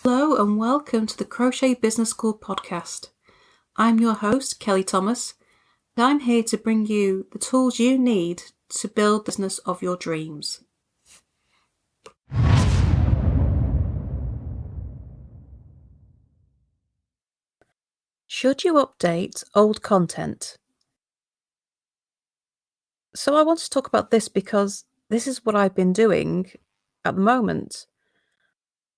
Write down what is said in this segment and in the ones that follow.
Hello and welcome to the Crochet Business School podcast. I'm your host, Kelly Thomas, and I'm here to bring you the tools you need to build the business of your dreams. Should you update old content? So I want to talk about this because this is what I've been doing at the moment.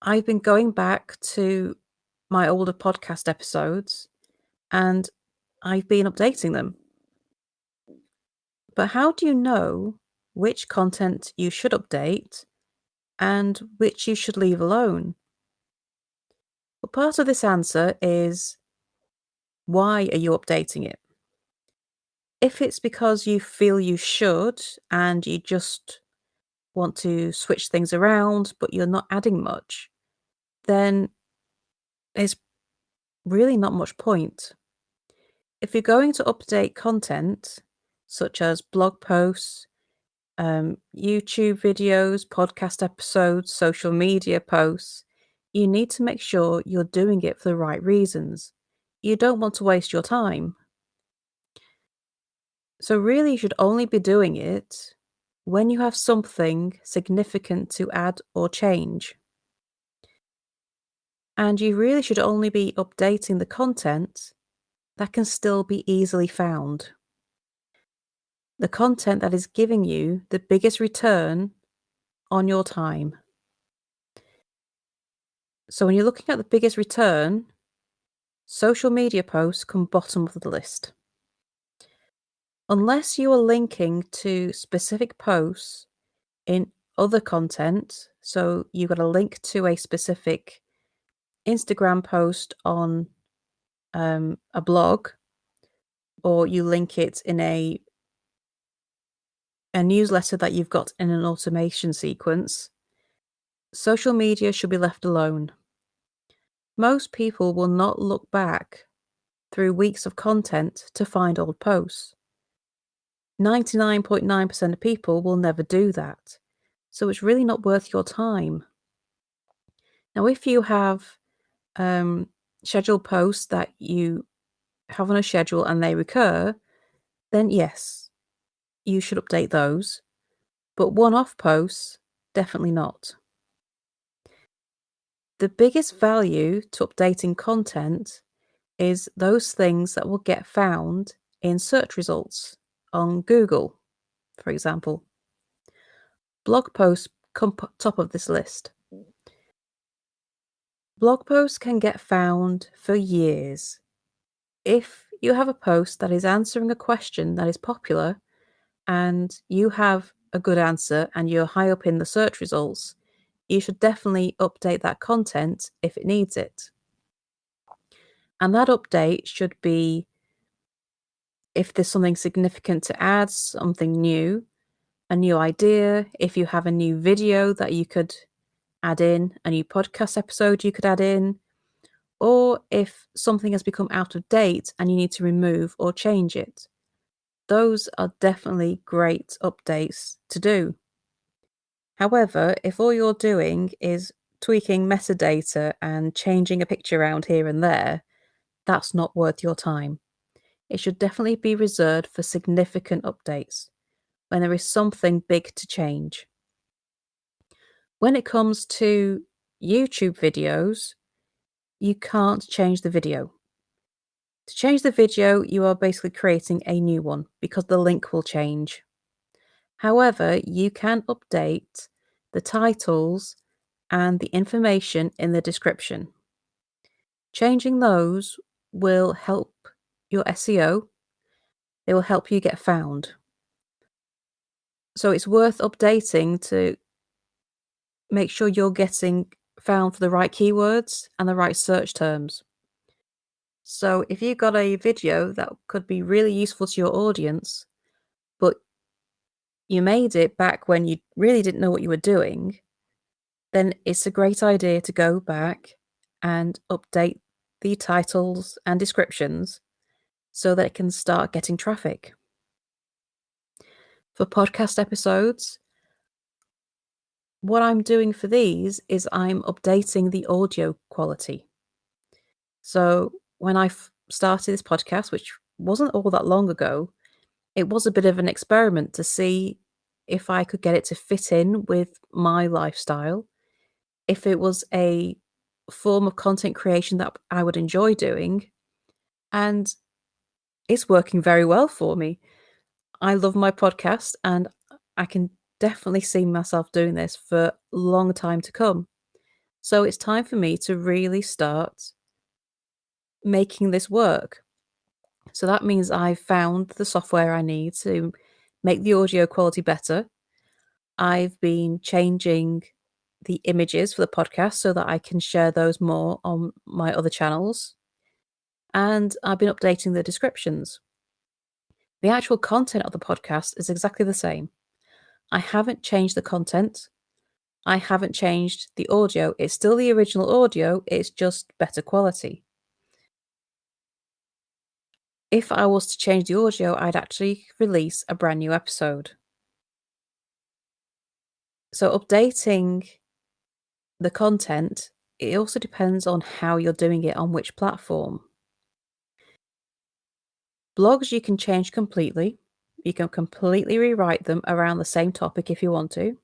I've been going back to my older podcast episodes and I've been updating them. But how do you know which content you should update and which you should leave alone? Well, part of this answer is, why are you updating it? If it's because you feel you should and you just want to switch things around, but you're not adding much, then there's really not much point. If you're going to update content, such as blog posts, YouTube videos, podcast episodes, social media posts, you need to make sure you're doing it for the right reasons. You don't want to waste your time. So, really, you should only be doing it when you have something significant to add or change. And you really should only be updating the content that can still be easily found. The content that is giving you the biggest return on your time. So, when you're looking at the biggest return, social media posts come bottom of the list. Unless you are linking to specific posts in other content, so you've got a link to a specific Instagram post on a blog, or you link it in a newsletter that you've got in an automation sequence, social media should be left alone. Most people will not look back through weeks of content to find old posts. 99.9% of people will never do that. So it's really not worth your time. Now, if you have scheduled posts that you have on a schedule and they recur, then yes, you should update those. But one-off posts, definitely not. The biggest value to updating content is those things that will get found in search results on Google, for example. Blog posts come top of this list. Blog posts can get found for years. If you have a post that is answering a question that is popular and you have a good answer and you're high up in the search results, you should definitely update that content if it needs it. And that update should be if there's something significant to add, something new, a new idea, if you have a new video that you could add in, a new podcast episode you could add in, or if something has become out of date and you need to remove or change it. Those are definitely great updates to do. However, if all you're doing is tweaking metadata and changing a picture around here and there, that's not worth your time. It should definitely be reserved for significant updates when there is something big to change. When it comes to YouTube videos, you can't change the video. To change the video, you are basically creating a new one because the link will change. However, you can update the titles and the information in the description. Changing those will help your SEO. They will help you get found. So it's worth updating to make sure you're getting found for the right keywords and the right search terms. So if you've got a video that could be really useful to your audience, but you made it back when you really didn't know what you were doing, then it's a great idea to go back and update the titles and descriptions so that it can start getting traffic. For podcast episodes, What I'm doing for these is I'm updating the audio quality. So when I started this podcast, which wasn't all that long ago, it was a bit of an experiment to see if I could get it to fit in with my lifestyle, if it was a form of content creation that I would enjoy doing, and it's working very well for me. I love my podcast, and I can definitely see myself doing this for a long time to come. So it's time for me to really start making this work. So that means I've found the software I need to make the audio quality better. I've been changing the images for the podcast so that I can share those more on my other channels. And I've been updating the descriptions. The actual content of the podcast is exactly the same. I haven't changed the content. I haven't changed the audio. It's still the original audio, it's just better quality. If I was to change the audio, I'd actually release a brand new episode. So updating the content, it also depends on how you're doing it on which platform. Blogs you can change completely. You can completely rewrite them around the same topic if you want to.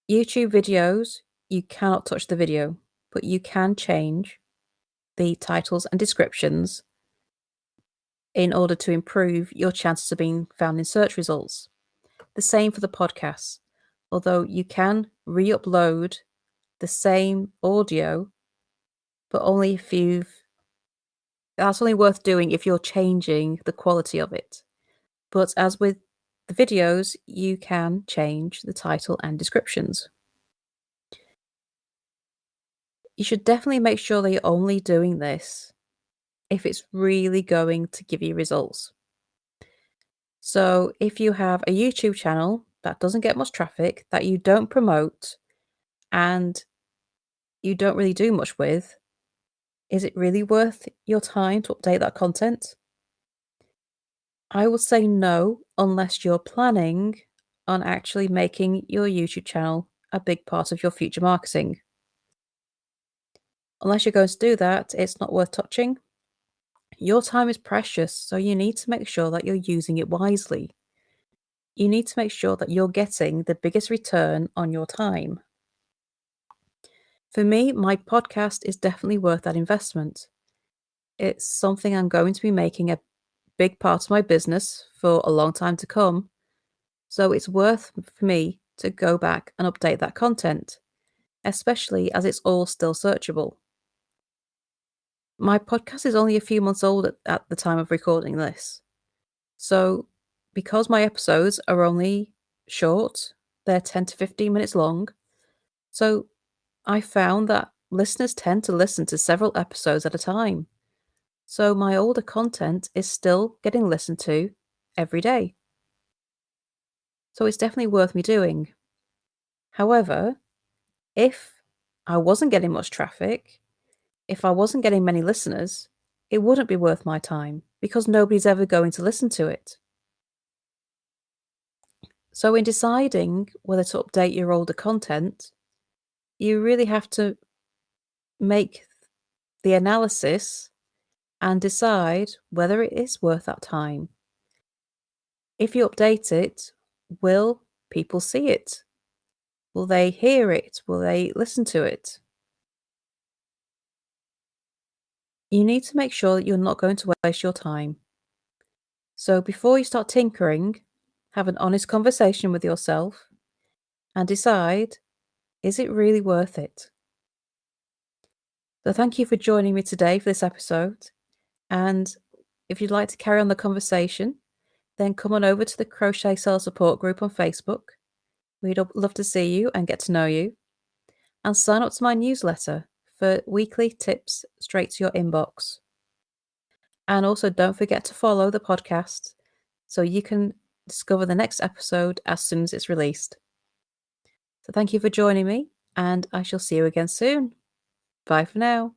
YouTube videos, you cannot touch the video, but you can change the titles and descriptions in order to improve your chances of being found in search results. The same for the podcasts. Although you can re-upload the same audio, but only if that's only worth doing if you're changing the quality of it. But as with the videos, you can change the title and descriptions. You should definitely make sure that you're only doing this if it's really going to give you results. So if you have a YouTube channel that doesn't get much traffic, that you don't promote, and you don't really do much with, is it really worth your time to update that content? I would say no, unless you're planning on actually making your YouTube channel a big part of your future marketing. Unless you're going to do that, it's not worth touching. Your time is precious, so you need to make sure that you're using it wisely. You need to make sure that you're getting the biggest return on your time. For me, my podcast is definitely worth that investment. It's something I'm going to be making a big part of my business for a long time to come. So it's worth for me to go back and update that content, especially as it's all still searchable. My podcast is only a few months old at the time of recording this. So because my episodes are only short, they're 10 to 15 minutes long. So I found that listeners tend to listen to several episodes at a time. So my older content is still getting listened to every day. So it's definitely worth me doing. However, if I wasn't getting much traffic, if I wasn't getting many listeners, it wouldn't be worth my time because nobody's ever going to listen to it. So in deciding whether to update your older content, you really have to make the analysis and decide whether it is worth that time. If you update it, will people see it? Will they hear it? Will they listen to it? You need to make sure that you're not going to waste your time. So before you start tinkering, have an honest conversation with yourself and decide, is it really worth it? So thank you for joining me today for this episode. And if you'd like to carry on the conversation, then come on over to the Crochet Sales Support group on Facebook. We'd love to see you and get to know you. And sign up to my newsletter for weekly tips straight to your inbox. And also don't forget to follow the podcast so you can discover the next episode as soon as it's released. So thank you for joining me, and I shall see you again soon. Bye for now.